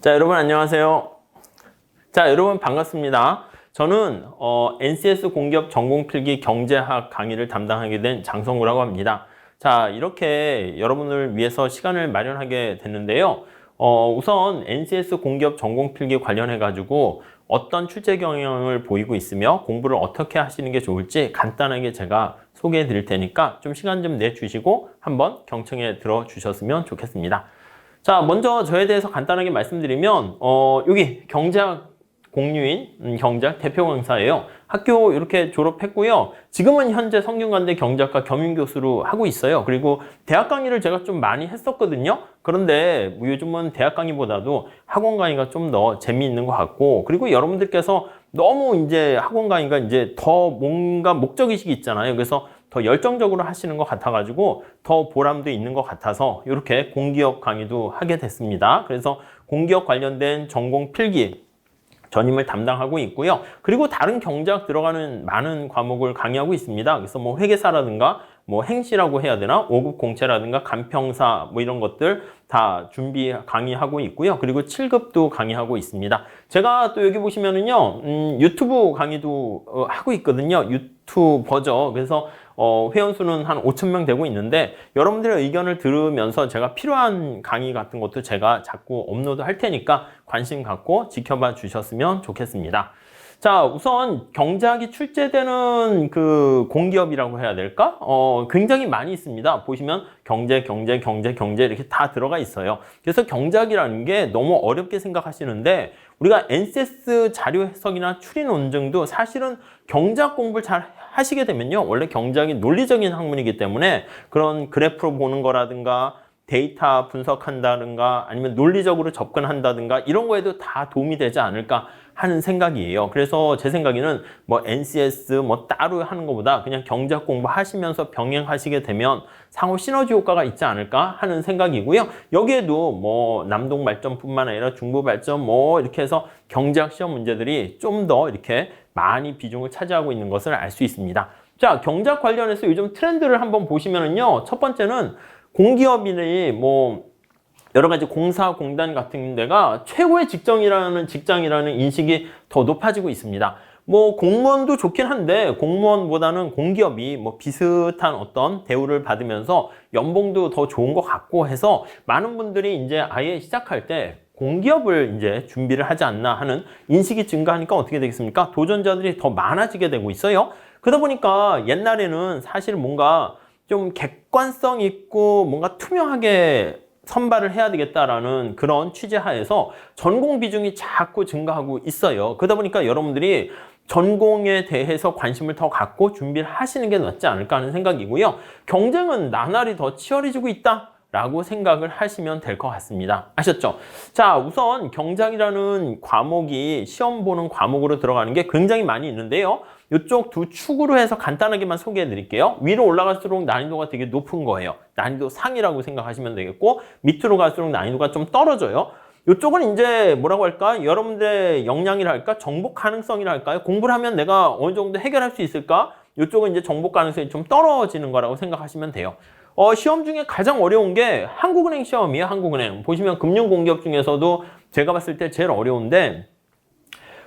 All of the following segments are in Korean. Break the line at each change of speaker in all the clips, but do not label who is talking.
자, 여러분 안녕하세요. 자, 여러분 반갑습니다. 저는 NCS 공기업 전공필기 경제학 강의를 담당하게 된 장성구라고 합니다. 자, 이렇게 여러분을 위해서 시간을 마련하게 됐는데요. 우선 NCS 공기업 전공필기 관련해 가지고 어떤 출제 경향을 보이고 있으며 공부를 어떻게 하시는 게 좋을지 간단하게 제가 소개해 드릴 테니까 좀 시간 좀 내주시고 한번 경청해 들어 주셨으면 좋겠습니다. 자, 먼저 저에 대해서 간단하게 말씀드리면 여기 경제학 공유인 경제학 대표 강사예요. 학교 이렇게 졸업했고요. 지금은 현재 성균관대 경제학과 겸임교수로 하고 있어요. 그리고 대학 강의를 제가 좀 많이 했었거든요. 그런데 요즘은 대학 강의보다도 학원 강의가 좀 더 재미있는 것 같고, 그리고 여러분들께서 너무 이제 학원 강의가 이제 더 뭔가 목적의식이 있잖아요. 그래서 더 열정적으로 하시는 것 같아가지고 더 보람도 있는 것 같아서 이렇게 공기업 강의도 하게 됐습니다. 그래서 공기업 관련된 전공 필기 전임을 담당하고 있고요. 그리고 다른 경제학 들어가는 많은 과목을 강의하고 있습니다. 그래서 뭐 회계사라든가 뭐 행시라고 해야 되나? 5급 공채라든가 간평사 뭐 이런 것들 다 준비 강의하고 있고요. 그리고 7급도 강의하고 있습니다. 제가 또 여기 보시면은요, 유튜브 강의도 하고 있거든요. 유튜버죠. 그래서 회원수는 한 5,000명 되고 있는데 여러분들의 의견을 들으면서 제가 필요한 강의 같은 것도 제가 자꾸 업로드 할 테니까 관심 갖고 지켜봐 주셨으면 좋겠습니다. 자, 우선 경제학이 출제되는 그 공기업이라고 해야 될까? 굉장히 많이 있습니다. 보시면 경제 이렇게 다 들어가 있어요. 그래서 경제학이라는 게 너무 어렵게 생각하시는데 우리가 NCS 자료 해석이나 추리 논증도 사실은 경제학 공부를 잘 하시게 되면요. 원래 경제학이 논리적인 학문이기 때문에 그런 그래프로 보는 거라든가 데이터 분석한다든가 아니면 논리적으로 접근한다든가 이런 거에도 다 도움이 되지 않을까 하는 생각이에요. 그래서 제 생각에는 뭐 NCS 뭐 따로 하는 것보다 그냥 경제학 공부 하시면서 병행하시게 되면 상호 시너지 효과가 있지 않을까 하는 생각이고요. 여기에도 뭐 남동 발전뿐만 아니라 중부 발전 뭐 이렇게 해서 경제학 시험 문제들이 좀 더 이렇게 많이 비중을 차지하고 있는 것을 알 수 있습니다. 자, 경제학 관련해서 요즘 트렌드를 한번 보시면은요. 첫 번째는 공기업이니 뭐 여러 가지 공사, 공단 같은 데가 최고의 직장이라는 인식이 더 높아지고 있습니다. 뭐 공무원도 좋긴 한데 공무원보다는 공기업이 뭐 비슷한 어떤 대우를 받으면서 연봉도 더 좋은 것 같고 해서 많은 분들이 이제 아예 시작할 때 공기업을 이제 준비를 하지 않나 하는 인식이 증가하니까 어떻게 되겠습니까? 도전자들이 더 많아지게 되고 있어요. 그러다 보니까 옛날에는 사실 뭔가 좀 객관성 있고 뭔가 투명하게 선발을 해야 되겠다라는 그런 취재하에서 전공 비중이 자꾸 증가하고 있어요. 그러다 보니까 여러분들이 전공에 대해서 관심을 더 갖고 준비를 하시는 게 낫지 않을까 하는 생각이고요. 경쟁은 나날이 더 치열해지고 있다 라고 생각을 하시면 될 것 같습니다. 아셨죠? 자, 우선 경제학이라는 과목이 시험 보는 과목으로 들어가는 게 굉장히 많이 있는데요. 이쪽 두 축으로 해서 간단하게만 소개해 드릴게요. 위로 올라갈수록 난이도가 되게 높은 거예요. 난이도 상이라고 생각하시면 되겠고 밑으로 갈수록 난이도가 좀 떨어져요. 이쪽은 이제 뭐라고 할까? 여러분들의 역량이라 할까? 정복 가능성이라 할까요? 공부를 하면 내가 어느 정도 해결할 수 있을까? 이쪽은 이제 정복 가능성이 좀 떨어지는 거라고 생각하시면 돼요. 시험 중에 가장 어려운 게 한국은행 시험이에요. 한국은행. 보시면 금융공기업 중에서도 제가 봤을 때 제일 어려운데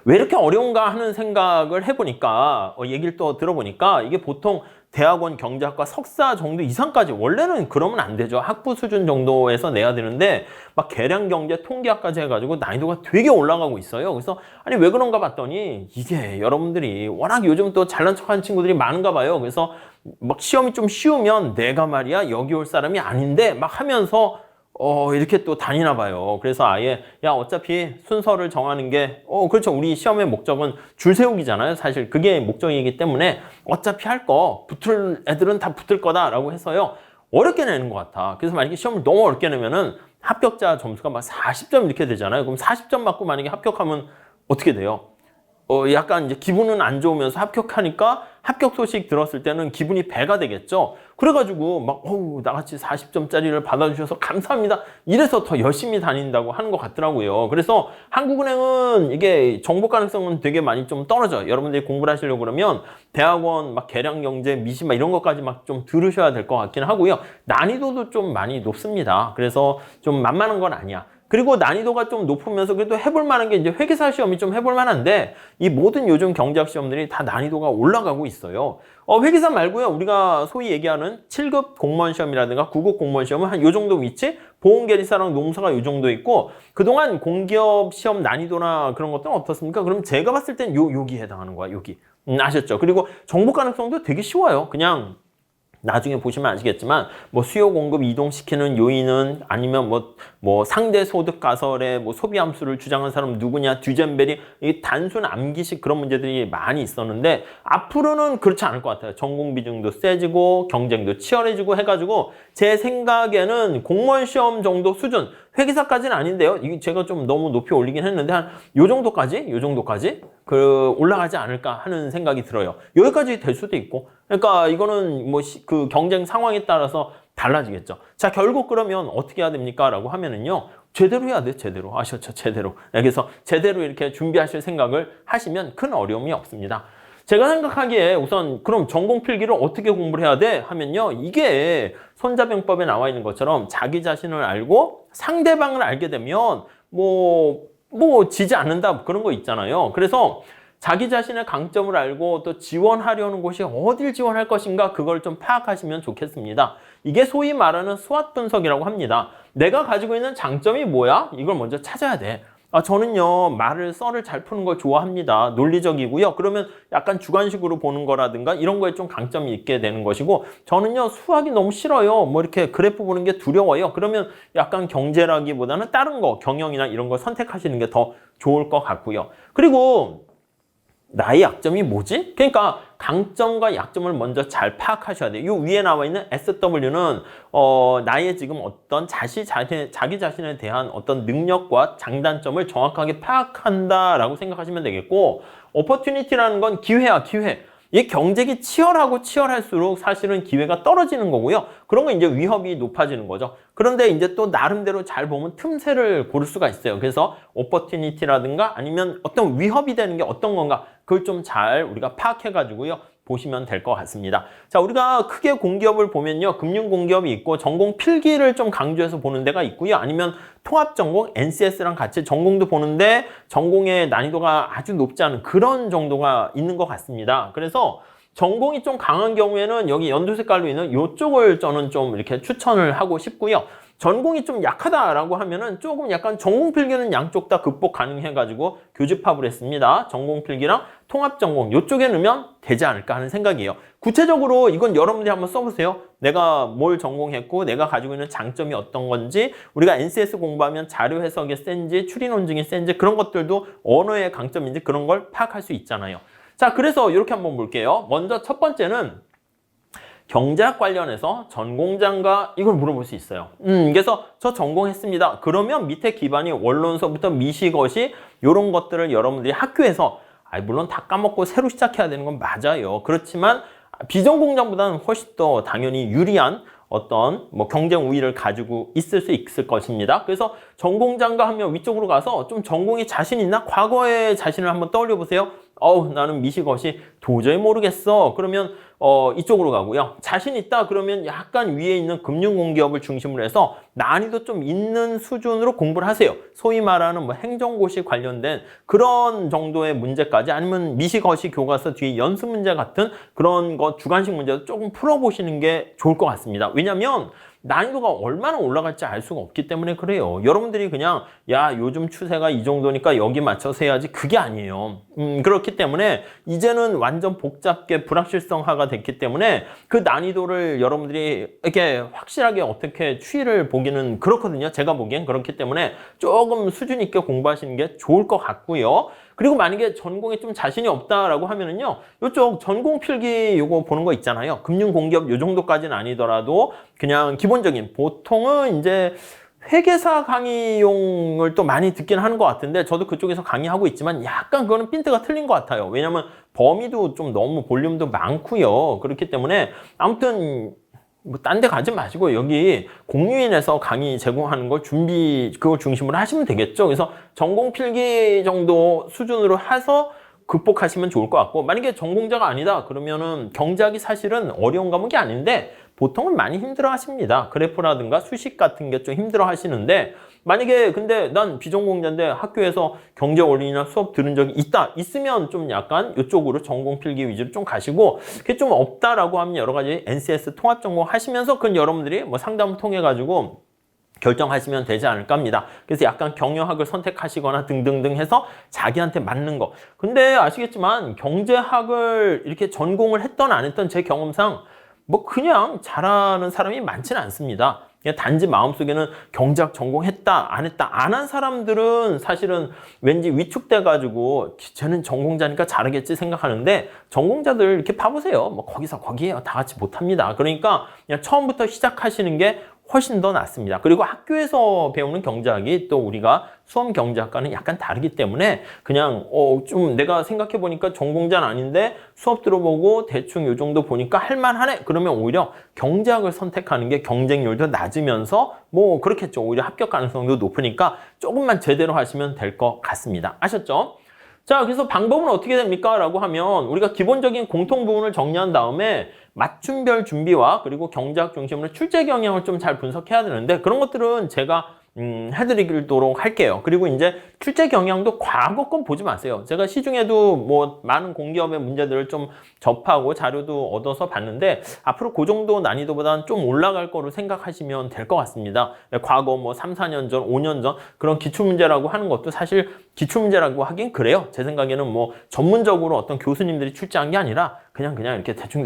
왜 이렇게 어려운가 하는 생각을 해보니까 얘기를 또 들어보니까 이게 보통 대학원 경제학과 석사 정도 이상까지 원래는 그러면 안 되죠. 학부 수준 정도에서 내야 되는데 막 계량경제 통계학까지 해가지고 난이도가 되게 올라가고 있어요. 그래서 아니 왜 그런가 봤더니 이게 여러분들이 워낙 요즘 또 잘난 척하는 친구들이 많은가 봐요. 그래서 막 시험이 좀 쉬우면 내가 말이야 여기 올 사람이 아닌데 막 하면서 이렇게 또 다니나 봐요. 그래서 아예 야 어차피 순서를 정하는 게 그렇죠. 우리 시험의 목적은 줄 세우기잖아요. 사실 그게 목적이기 때문에 어차피 할 거 붙을 애들은 다 붙을 거다라고 해서요. 어렵게 내는 것 같아. 그래서 만약에 시험을 너무 어렵게 내면은 합격자 점수가 막 40점 이렇게 되잖아요. 그럼 40점 맞고 만약에 합격하면 어떻게 돼요? 약간 이제 기분은 안 좋으면서 합격하니까 합격 소식 들었을 때는 기분이 배가 되겠죠. 그래가지고 막 나같이 40점짜리를 받아주셔서 감사합니다. 이래서 더 열심히 다닌다고 하는 것 같더라고요. 그래서 한국은행은 이게 정복 가능성은 되게 많이 좀 떨어져요. 여러분들이 공부를 하시려고 그러면 대학원 막 계량경제, 미시 막 이런 것까지 막 좀 들으셔야 될 것 같긴 하고요. 난이도도 좀 많이 높습니다. 그래서 좀 만만한 건 아니야. 그리고 난이도가 좀 높으면서 그래도 해볼 만한 게 이제 회계사 시험이 좀 해볼 만한데 이 모든 요즘 경제학 시험들이 다 난이도가 올라가고 있어요. 회계사 말고요. 우리가 소위 얘기하는 7급 공무원 시험이라든가 9급 공무원 시험은 한 요 정도 위치, 보험계리사랑 농사가 요 정도 있고 그동안 공기업 시험 난이도나 그런 것들은 어떻습니까? 그럼 제가 봤을 땐 여기에 해당하는 거야, 여기. 아셨죠? 그리고 정보 가능성도 되게 쉬워요. 그냥 나중에 보시면 아시겠지만 뭐 수요 공급 이동시키는 요인은 아니면 뭐 상대 소득 가설의 뭐 소비 함수를 주장한 사람 누구냐 듀젠벨이 이 단순 암기식 그런 문제들이 많이 있었는데 앞으로는 그렇지 않을 것 같아요. 전공 비중도 세지고 경쟁도 치열해지고 해가지고 제 생각에는 공무원 시험 정도 수준 회계사까지는 아닌데요. 이게 제가 좀 너무 높이 올리긴 했는데 한 요 정도까지 올라가지 않을까 하는 생각이 들어요. 여기까지 될 수도 있고. 그러니까 이거는 뭐 그 경쟁 상황에 따라서 달라지겠죠. 자, 결국 그러면 어떻게 해야 됩니까? 라고 하면은요. 제대로 해야 돼, 제대로. 아셨죠? 제대로. 그래서 제대로 이렇게 준비하실 생각을 하시면 큰 어려움이 없습니다. 제가 생각하기에 우선 그럼 전공 필기를 어떻게 공부를 해야 돼? 하면요. 이게 손자병법에 나와 있는 것처럼 자기 자신을 알고 상대방을 알게 되면 지지 않는다 그런 거 있잖아요. 그래서 자기 자신의 강점을 알고 또 지원하려는 곳이 어딜 지원할 것인가 그걸 좀 파악하시면 좋겠습니다. 이게 소위 말하는 스왓 분석이라고 합니다. 내가 가지고 있는 장점이 뭐야? 이걸 먼저 찾아야 돼. 저는요 썰을 잘 푸는 걸 좋아합니다. 논리적이고요. 그러면 약간 주관식으로 보는 거라든가 이런 거에 좀 강점이 있게 되는 것이고 저는요 수학이 너무 싫어요. 뭐 이렇게 그래프 보는 게 두려워요. 그러면 약간 경제라기보다는 다른 거 경영이나 이런 걸 선택하시는 게 더 좋을 것 같고요. 그리고 나의 약점이 뭐지? 그러니까 강점과 약점을 먼저 잘 파악하셔야 돼요. 이 위에 나와 있는 SW는 나의 지금 어떤 자기 자신에 대한 어떤 능력과 장단점을 정확하게 파악한다라고 생각하시면 되겠고 opportunity라는 건 기회야, 기회. 이 경쟁이 치열할수록 사실은 기회가 떨어지는 거고요. 그런 건 이제 위협이 높아지는 거죠. 그런데 이제 또 나름대로 잘 보면 틈새를 고를 수가 있어요. 그래서 opportunity라든가 아니면 어떤 위협이 되는 게 어떤 건가 그걸 좀 잘 우리가 파악해가지고요. 보시면 될 것 같습니다. 자, 우리가 크게 공기업을 보면요. 금융공기업이 있고 전공 필기를 좀 강조해서 보는 데가 있고요. 아니면 통합전공, NCS랑 같이 전공도 보는데 전공의 난이도가 아주 높지 않은 그런 정도가 있는 것 같습니다. 그래서 전공이 좀 강한 경우에는 여기 연두 색깔로 있는 이쪽을 저는 좀 이렇게 추천을 하고 싶고요. 전공이 좀 약하다라고 하면은 조금 약간 전공 필기는 양쪽 다 극복 가능해가지고 교집합을 했습니다. 전공 필기랑 통합 전공 이쪽에 넣으면 되지 않을까 하는 생각이에요. 구체적으로 이건 여러분들이 한번 써보세요. 내가 뭘 전공했고 내가 가지고 있는 장점이 어떤 건지 우리가 NCS 공부하면 자료 해석이 센지 추리 논증이 센지 그런 것들도 언어의 강점인지 그런 걸 파악할 수 있잖아요. 자, 그래서 이렇게 한번 볼게요. 먼저 첫 번째는 경제학 관련해서 전공자인가 이걸 물어볼 수 있어요. 그래서 저 전공했습니다. 그러면 밑에 기반이 원론서부터 미시것이 이런 것들을 여러분들이 학교에서 물론 다 까먹고 새로 시작해야 되는 건 맞아요. 그렇지만 비전공자보다는 훨씬 더 당연히 유리한 어떤 경쟁 우위를 가지고 있을 수 있을 것입니다. 그래서 전공자인가 하면 위쪽으로 가서 좀 전공이 자신 있나? 과거의 자신을 한번 떠올려 보세요. 나는 미시것이 도저히 모르겠어. 그러면 이쪽으로 가고요. 자신 있다 그러면 약간 위에 있는 금융공기업을 중심으로 해서 난이도 좀 있는 수준으로 공부를 하세요. 소위 말하는 행정고시 관련된 그런 정도의 문제까지 아니면 미시것이 교과서 뒤에 연습 문제 같은 그런 거 주관식 문제도 조금 풀어보시는 게 좋을 것 같습니다. 왜냐면 난이도가 얼마나 올라갈지 알 수가 없기 때문에 그래요. 여러분들이 그냥 요즘 추세가 이 정도니까 여기 맞춰서 해야지 그게 아니에요. 그렇기 때문에 이제는 완전 복잡게 불확실성화가 됐기 때문에 그 난이도를 여러분들이 이렇게 확실하게 어떻게 추이를 보기는 그렇거든요. 제가 보기엔 그렇기 때문에 조금 수준 있게 공부하시는 게 좋을 것 같고요. 그리고 만약에 전공에 좀 자신이 없다라고 하면은요, 이쪽 전공 필기 요거 보는 거 있잖아요. 금융공기업 요 정도까지는 아니더라도 그냥 기본적인 보통은 이제 회계사 강의용을 또 많이 듣긴 하는 것 같은데 저도 그쪽에서 강의하고 있지만 약간 그거는 핀트가 틀린 것 같아요. 왜냐면 범위도 좀 너무 볼륨도 많고요. 그렇기 때문에 아무튼 딴 데 가지 마시고 여기 공유인에서 강의 제공하는 걸 그걸 중심으로 하시면 되겠죠. 그래서 전공 필기 정도 수준으로 해서 극복하시면 좋을 것 같고 만약에 전공자가 아니다 그러면은 경제학이 사실은 어려운 과목이 아닌데 보통은 많이 힘들어 하십니다. 그래프라든가 수식 같은 게 좀 힘들어 하시는데 만약에 근데 난 비전공자인데 학교에서 경제 원리나 수업 들은 적이 있으면 좀 약간 이쪽으로 전공 필기 위주로 좀 가시고, 그게 좀 없다라고 하면 여러 가지 NCS 통합 전공 하시면서 그건 여러분들이 뭐 상담을 통해 가지고 결정하시면 되지 않을까 합니다. 그래서 약간 경영학을 선택하시거나 등등등 해서 자기한테 맞는 거. 근데 아시겠지만 경제학을 이렇게 전공을 했던 안 했던 제 경험상 뭐 그냥 잘하는 사람이 많지는 않습니다. 단지 마음속에는 경제학 전공했다, 안 했다, 안 한 사람들은 사실은 왠지 위축돼가지고 쟤는 전공자니까 잘하겠지 생각하는데, 전공자들 이렇게 봐보세요. 뭐 거기서 거기에요. 다 같이 못합니다. 그러니까 그냥 처음부터 시작하시는 게 훨씬 더 낫습니다. 그리고 학교에서 배우는 경제학이 또 우리가 수험 경제학과는 약간 다르기 때문에 그냥 좀 내가 생각해 보니까 전공자는 아닌데 수업 들어보고 대충 요 정도 보니까 할만하네. 그러면 오히려 경제학을 선택하는 게 경쟁률도 낮으면서 뭐 그렇겠죠. 오히려 합격 가능성도 높으니까 조금만 제대로 하시면 될 것 같습니다. 아셨죠? 자, 그래서 방법은 어떻게 됩니까? 라고 하면 우리가 기본적인 공통 부분을 정리한 다음에 맞춤별 준비와 그리고 경제학 중심으로 출제 경향을 좀 잘 분석해야 되는데, 그런 것들은 제가 해드리도록 할게요. 그리고 이제 출제 경향도 과거 건 보지 마세요. 제가 시중에도 뭐 많은 공기업의 문제들을 좀 접하고 자료도 얻어서 봤는데, 앞으로 그 정도 난이도보다는 좀 올라갈 거로 생각하시면 될 것 같습니다. 과거 뭐 3, 4년 전, 5년 전 그런 기출문제라고 하는 것도 사실 기출문제라고 하긴 그래요. 제 생각에는 뭐 전문적으로 어떤 교수님들이 출제한 게 아니라 그냥 이렇게 대충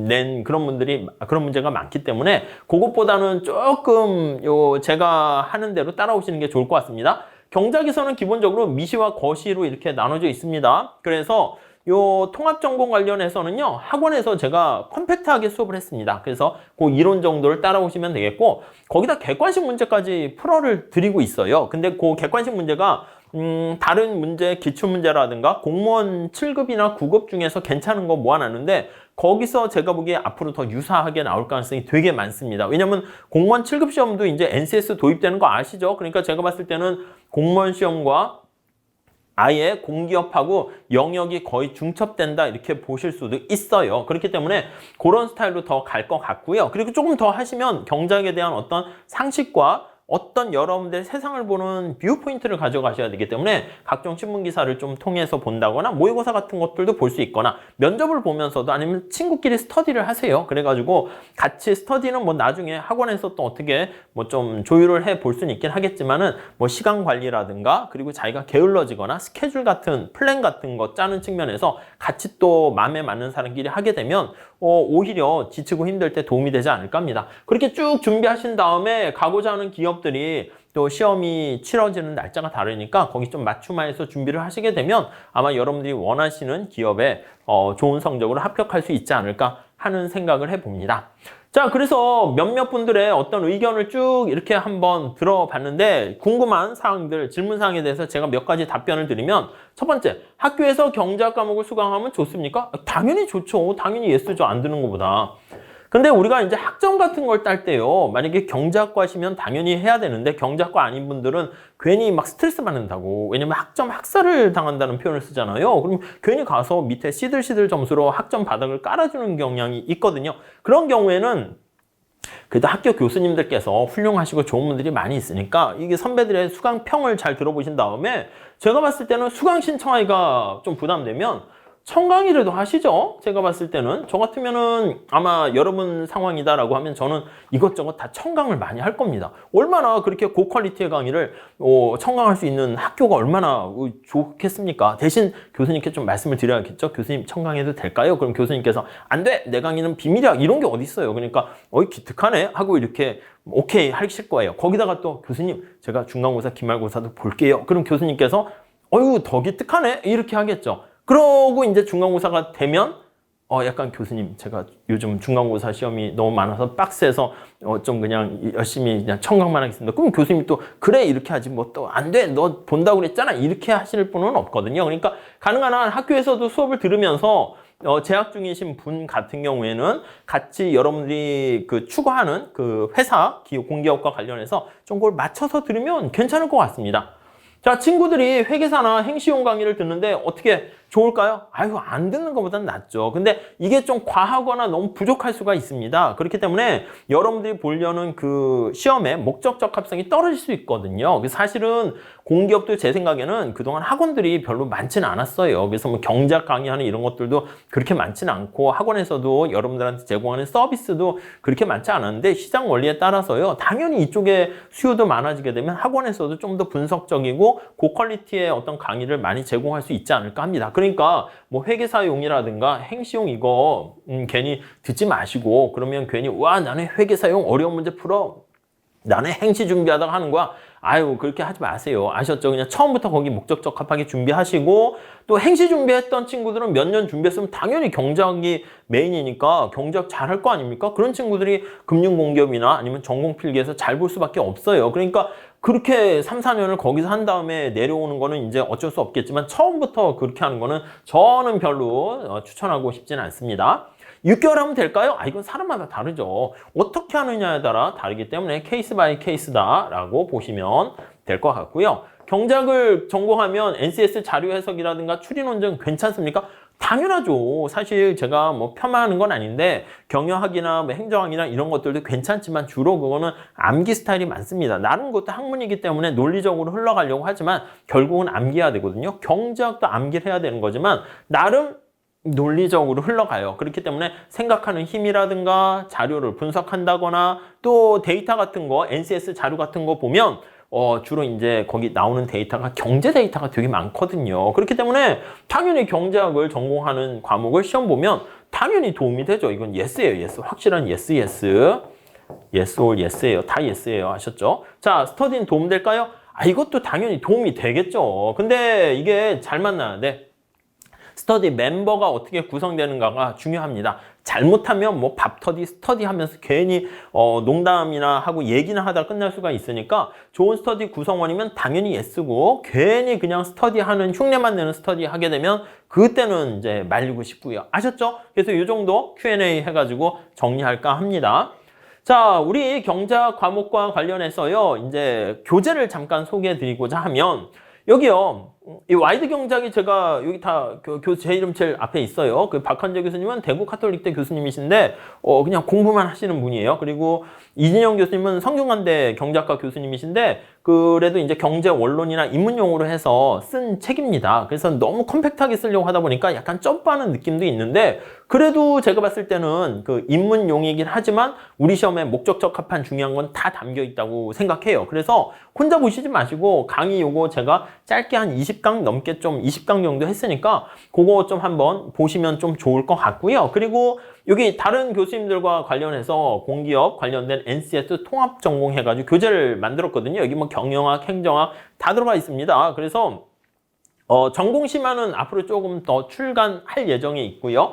낸 그런 문제가 많기 때문에 그것보다는 조금 제가 하는 대로 따라오시는 게 좋을 것 같습니다. 경작에서는 기본적으로 미시와 거시로 이렇게 나눠져 있습니다. 그래서 요 통합전공 관련해서는요, 학원에서 제가 컴팩트하게 수업을 했습니다. 그래서 그 이론 정도를 따라오시면 되겠고, 거기다 객관식 문제까지 풀어를 드리고 있어요. 근데 그 객관식 문제가 다른 문제, 기출문제라든가 공무원 7급이나 9급 중에서 괜찮은 거 모아놨는데, 거기서 제가 보기에 앞으로 더 유사하게 나올 가능성이 되게 많습니다. 왜냐면 공무원 7급 시험도 이제 NCS 도입되는 거 아시죠? 그러니까 제가 봤을 때는 공무원 시험과 아예 공기업하고 영역이 거의 중첩된다 이렇게 보실 수도 있어요. 그렇기 때문에 그런 스타일로 더 갈 것 같고요. 그리고 조금 더 하시면 경작에 대한 어떤 상식과 어떤 여러분들의 세상을 보는 뷰 포인트를 가져가셔야 되기 때문에 각종 신문 기사를 좀 통해서 본다거나 모의고사 같은 것들도 볼 수 있거나 면접을 보면서도 아니면 친구끼리 스터디를 하세요. 그래가지고 같이 스터디는 뭐 나중에 학원에서 또 어떻게 뭐 좀 조율을 해 볼 수는 있긴 하겠지만은 뭐 시간 관리라든가 그리고 자기가 게을러지거나 스케줄 같은 플랜 같은 거 짜는 측면에서 같이 또 마음에 맞는 사람끼리 하게 되면 오히려 지치고 힘들 때 도움이 되지 않을까 합니다. 그렇게 쭉 준비하신 다음에 가고자 하는 기업들이 또 시험이 치러지는 날짜가 다르니까 거기 좀 맞춤화해서 준비를 하시게 되면 아마 여러분들이 원하시는 기업에 좋은 성적으로 합격할 수 있지 않을까 하는 생각을 해봅니다. 자, 그래서 몇몇 분들의 어떤 의견을 쭉 이렇게 한번 들어봤는데, 궁금한 사항들, 질문 사항에 대해서 제가 몇 가지 답변을 드리면, 첫 번째, 학교에서 경제학 과목을 수강하면 좋습니까? 당연히 좋죠. 당연히 예스죠. 안 드는 것보다. 근데 우리가 이제 학점 같은 걸 딸 때요, 만약에 경제학과시면 당연히 해야 되는데 경제학과 아닌 분들은 괜히 막 스트레스 받는다고, 왜냐면 학점 학살을 당한다는 표현을 쓰잖아요. 그럼 괜히 가서 밑에 시들시들 점수로 학점 바닥을 깔아주는 경향이 있거든요. 그런 경우에는 그래도 학교 교수님들께서 훌륭하시고 좋은 분들이 많이 있으니까 이게 선배들의 수강평을 잘 들어보신 다음에, 제가 봤을 때는 수강 신청하기가 좀 부담되면 청강이라도 하시죠. 제가 봤을 때는 저 같으면은 아마 여러분 상황이다라고 하면 저는 이것저것 다 청강을 많이 할 겁니다. 얼마나 그렇게 고퀄리티의 강의를 청강할 수 있는 학교가 얼마나 좋겠습니까? 대신 교수님께 좀 말씀을 드려야겠죠. 교수님 청강해도 될까요? 그럼 교수님께서 안 돼! 내 강의는 비밀이야! 이런 게 어디 있어요. 그러니까 기특하네 하고 이렇게 오케이 하실 거예요. 거기다가 또 교수님 제가 중간고사 기말고사도 볼게요. 그럼 교수님께서 더 기특하네 이렇게 하겠죠. 그러고 이제 중간고사가 되면 약간 교수님 제가 요즘 중간고사 시험이 너무 많아서 박스에서 좀 그냥 열심히 그냥 청강만 하겠습니다. 그럼 교수님이 또 그래 이렇게 하지 뭐 또 안 돼 너 본다고 그랬잖아 이렇게 하실 분은 없거든요. 그러니까 가능한 한 학교에서도 수업을 들으면서 재학 중이신 분 같은 경우에는 같이 여러분들이 그 추구하는 그 회사 공기업과 관련해서 좀 그걸 맞춰서 들으면 괜찮을 것 같습니다. 자, 친구들이 회계사나 행시용 강의를 듣는데 어떻게 좋을까요? 아이고, 안 듣는 것보다는 낫죠. 근데 이게 좀 과하거나 너무 부족할 수가 있습니다. 그렇기 때문에 여러분들이 보려는 그 시험의 목적 적합성이 떨어질 수 있거든요. 사실은 공기업도 제 생각에는 그동안 학원들이 별로 많지는 않았어요. 그래서 뭐 경제학 강의하는 이런 것들도 그렇게 많지는 않고 학원에서도 여러분들한테 제공하는 서비스도 그렇게 많지 않았는데 시장 원리에 따라서요. 당연히 이쪽에 수요도 많아지게 되면 학원에서도 좀 더 분석적이고 고퀄리티의 어떤 강의를 많이 제공할 수 있지 않을까 합니다. 그러니까 뭐 회계사용이라든가 행시용 이거 괜히 듣지 마시고 그러면 괜히 와 나는 회계사용 어려운 문제 풀어 나는 행시 준비하다가 하는 거야. 아유 그렇게 하지 마세요. 아셨죠? 그냥 처음부터 거기 목적 적합하게 준비하시고 또 행시 준비했던 친구들은 몇 년 준비했으면 당연히 경제학이 메인이니까 경제학 잘할 거 아닙니까? 그런 친구들이 금융공기업이나 아니면 전공필기에서 잘 볼 수밖에 없어요. 그러니까 그렇게 3, 4년을 거기서 한 다음에 내려오는 거는 이제 어쩔 수 없겠지만 처음부터 그렇게 하는 거는 저는 별로 추천하고 싶지는 않습니다. 6개월 하면 될까요? 아, 이건 사람마다 다르죠. 어떻게 하느냐에 따라 다르기 때문에 케이스 바이 케이스다라고 보시면 될 것 같고요. 경작을 전공하면 NCS 자료 해석이라든가 추리 논증 괜찮습니까? 당연하죠. 사실 제가 뭐 폄하하는 건 아닌데 경영학이나 뭐 행정학이나 이런 것들도 괜찮지만 주로 그거는 암기 스타일이 많습니다. 나름 그것도 학문이기 때문에 논리적으로 흘러가려고 하지만 결국은 암기해야 되거든요. 경제학도 암기를 해야 되는 거지만 나름 논리적으로 흘러가요. 그렇기 때문에 생각하는 힘이라든가 자료를 분석한다거나 또 데이터 같은 거, NCS 자료 같은 거 보면 주로 이제 거기 나오는 데이터가 경제 데이터가 되게 많거든요. 그렇기 때문에 당연히 경제학을 전공하는 과목을 시험 보면 당연히 도움이 되죠. 이건 예스예요. 예스. 확실한 예스, 예스. 예스 올 예스예요. 다 예스예요. 아셨죠? 자, 스터디는 도움 될까요? 아, 이것도 당연히 도움이 되겠죠. 근데 이게 잘 만나야 돼. 스터디 멤버가 어떻게 구성되는가가 중요합니다. 잘못하면 뭐 밥터디 스터디 하면서 괜히 농담이나 하고 얘기나 하다 끝날 수가 있으니까 좋은 스터디 구성원이면 당연히 예스고 괜히 그냥 스터디 하는 흉내만 내는 스터디 하게 되면 그때는 이제 말리고 싶고요. 아셨죠? 그래서 이 정도 Q&A 해가지고 정리할까 합니다. 자, 우리 경제학 과목과 관련해서요. 이제 교재를 잠깐 소개해 드리고자 하면 여기요. 이 와이드 경작이 제가 여기 다 제 이름 제일 앞에 있어요. 그 박한재 교수님은 대구 카톨릭대 교수님이신데 그냥 공부만 하시는 분이에요. 그리고 이진영 교수님은 성균관대 경작과 교수님이신데 그래도 이제 경제 원론이나 입문용어로 해서 쓴 책입니다. 그래서 너무 컴팩트하게 쓰려고 하다 보니까 약간 점프하는 느낌도 있는데 그래도 제가 봤을 때는 그 입문용이긴 하지만 우리 시험에 목적 적합한 중요한 건 다 담겨 있다고 생각해요. 그래서 혼자 보시지 마시고 강의 요거 제가 짧게 한 20강 넘게 좀 20강 정도 했으니까 그거 좀 한번 보시면 좀 좋을 것 같고요. 그리고 여기 다른 교수님들과 관련해서 공기업 관련된 NCS 통합 전공 해가지고 교재를 만들었거든요. 여기 뭐 경영학, 행정학 다 들어가 있습니다. 그래서 전공 심화는 앞으로 조금 더 출간할 예정에 있고요.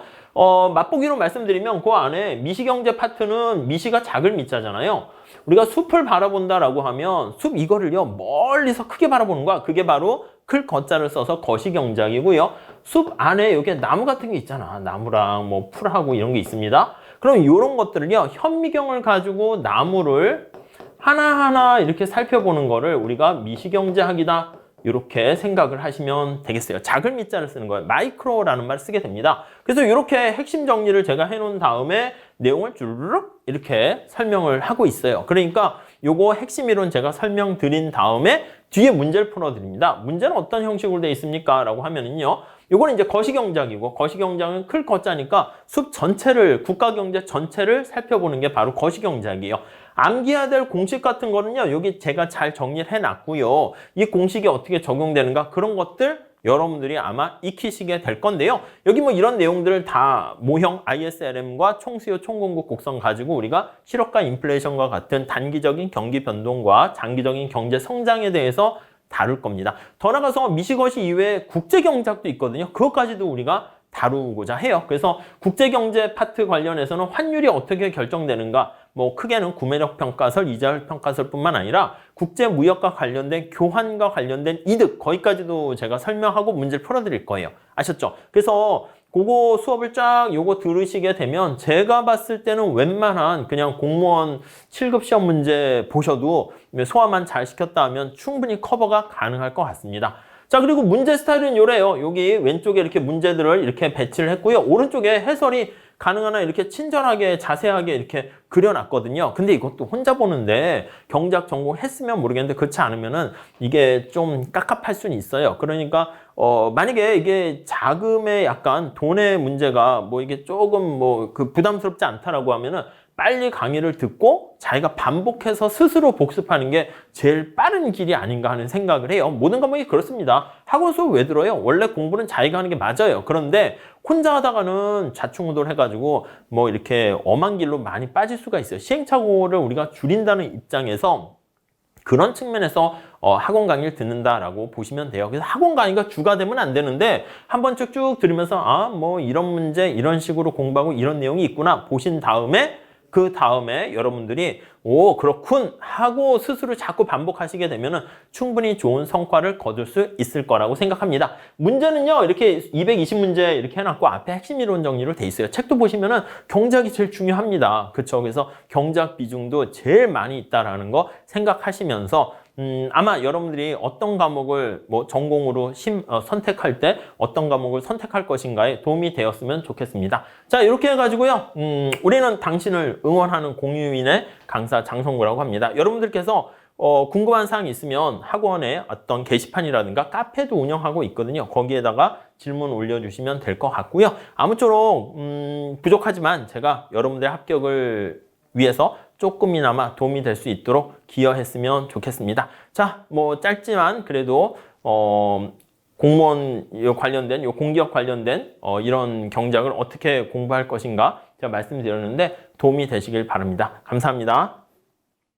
맛보기로 말씀드리면 그 안에 미시경제 파트는 미시가 작을 미자잖아요. 우리가 숲을 바라본다라고 하면 숲 이거를요 멀리서 크게 바라보는 거야. 그게 바로 클 거자를 써서 거시경작이고요. 숲 안에 여기 나무 같은 게 있잖아. 나무랑 뭐 풀하고 이런 게 있습니다. 그럼 이런 것들을요 현미경을 가지고 나무를 하나하나 이렇게 살펴보는 거를 우리가 미시경제학이다. 이렇게 생각을 하시면 되겠어요. 작을 미자를 쓰는 거예요. 마이크로라는 말 쓰게 됩니다. 그래서 이렇게 핵심 정리를 제가 해놓은 다음에 내용을 주르륵 이렇게 설명을 하고 있어요. 그러니까 요거 핵심 이론 제가 설명드린 다음에 뒤에 문제를 풀어드립니다. 문제는 어떤 형식으로 되어 있습니까? 라고 하면은요. 요거는 이제 거시경작이고 거시경작은 클 거자니까 숲 전체를 국가경제 전체를 살펴보는 게 바로 거시경작이에요. 암기해야 될 공식 같은 거는요. 여기 제가 잘 정리를 해놨고요. 이 공식이 어떻게 적용되는가 그런 것들 여러분들이 아마 익히시게 될 건데요. 여기 뭐 이런 내용들을 다 모형 ISLM과 총수요 총공급 곡선 가지고 우리가 실업과 인플레이션과 같은 단기적인 경기 변동과 장기적인 경제 성장에 대해서 다룰 겁니다. 더 나아가서 미시거시 이외에 국제경제학도 있거든요. 그것까지도 우리가 다루고자 해요. 그래서 국제경제 파트 관련해서는 환율이 어떻게 결정되는가 뭐 크게는 구매력 평가설, 이자율 평가설뿐만 아니라 국제무역과 관련된 교환과 관련된 이득 거기까지도 제가 설명하고 문제를 풀어드릴 거예요. 아셨죠? 그래서 그거 수업을 쫙 요거 들으시게 되면 제가 봤을 때는 웬만한 그냥 공무원 7급 시험 문제 보셔도 소화만 잘 시켰다 하면 충분히 커버가 가능할 것 같습니다. 자, 그리고 문제 스타일은 요래요. 여기 왼쪽에 이렇게 문제들을 이렇게 배치를 했고요. 오른쪽에 해설이 가능한 한 이렇게 친절하게 자세하게 이렇게 그려놨거든요. 근데 이것도 혼자 보는데 경제학 전공했으면 모르겠는데 그렇지 않으면은 이게 좀 깝깝할 수는 있어요. 그러니까 만약에 이게 자금의 약간 돈의 문제가 뭐 이게 조금 뭐 그 부담스럽지 않다라고 하면은 빨리 강의를 듣고 자기가 반복해서 스스로 복습하는 게 제일 빠른 길이 아닌가 하는 생각을 해요. 모든 과목이 그렇습니다. 학원 수업 왜 들어요? 원래 공부는 자기가 하는 게 맞아요. 그런데 혼자 하다가는 좌충우돌 해가지고 뭐 이렇게 엄한 길로 많이 빠질 수가 있어요. 시행착오를 우리가 줄인다는 입장에서 그런 측면에서 학원 강의를 듣는다라고 보시면 돼요. 그래서 학원 강의가 주가 되면 안 되는데 한번 쭉쭉 들으면서 뭐 이런 문제 이런 식으로 공부하고 이런 내용이 있구나 보신 다음에 그 다음에 여러분들이 오 그렇군 하고 스스로 자꾸 반복하시게 되면은 충분히 좋은 성과를 거둘 수 있을 거라고 생각합니다. 문제는요 이렇게 220문제 이렇게 해놨고 앞에 핵심 이론 정리로 돼 있어요. 책도 보시면은 경제학이 제일 중요합니다. 그렇죠? 그래서 경제학 비중도 제일 많이 있다라는 거 생각하시면서 아마 여러분들이 어떤 과목을 뭐 전공으로 선택할 때 어떤 과목을 선택할 것인가에 도움이 되었으면 좋겠습니다. 자, 이렇게 해가지고요. 우리는 당신을 응원하는 공유인의 강사 장성구라고 합니다. 여러분들께서 궁금한 사항이 있으면 학원에 어떤 게시판이라든가 카페도 운영하고 있거든요. 거기에다가 질문 올려주시면 될 것 같고요. 아무쪼록 부족하지만 제가 여러분들의 합격을 위해서 조금이나마 도움이 될 수 있도록 기여했으면 좋겠습니다. 자, 뭐 짧지만 그래도 공무원 관련된 공기업 관련된 이런 경작을 어떻게 공부할 것인가 제가 말씀드렸는데 도움이 되시길 바랍니다. 감사합니다.